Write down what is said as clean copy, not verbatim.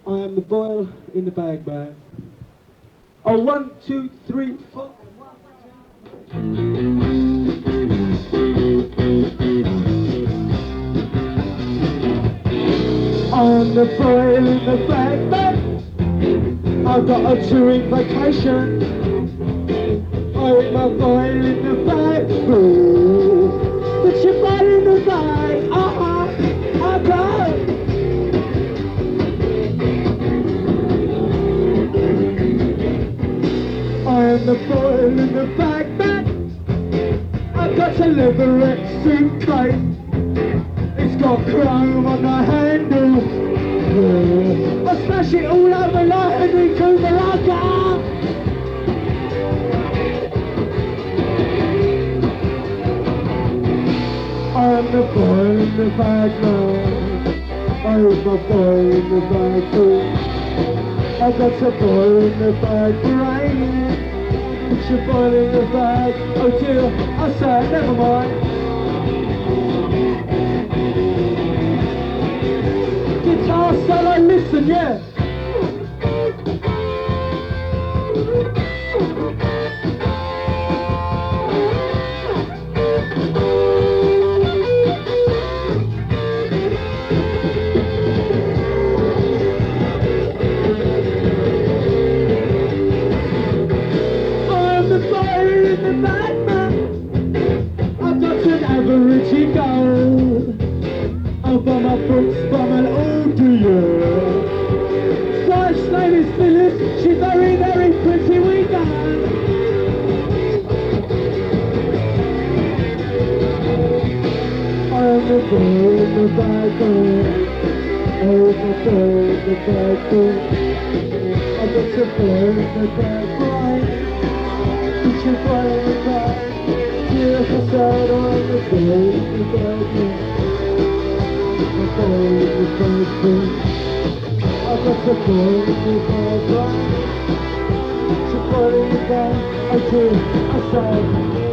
I am the boil in the bag, man. Oh, 1, 2, 3, 4. I'm the boil in the bag, man. I've got a 2-week vacation. I'm my boil in the bag. Ooh. Put your boil in the bag. I go. I am the boil in the bag, man. I've got a leatherette suitcase. It's got chrome on the handle. Yeah. I smash it all over like Henry Kumaraga. I am the boy in the bag now. I am my boy in the bag too. I got a boy in the bag brain. It's your boy in the bag. Oh dear, I said never mind. Guitar solo, listen, yeah. I'm the boy in the bag, man. I've got an average gold. I've got my books from an old year. First name is Phyllis, she's very, very pretty, we go. I'm the boy in the bag, I'm the boy in the bag, I've got a boy in the bag, right? It's your boy in the bag, beautiful side, I'm the boy in the bag, the boy in the bag, I've got a boy in the bag, right? It's your boy in the bag, I do, I say.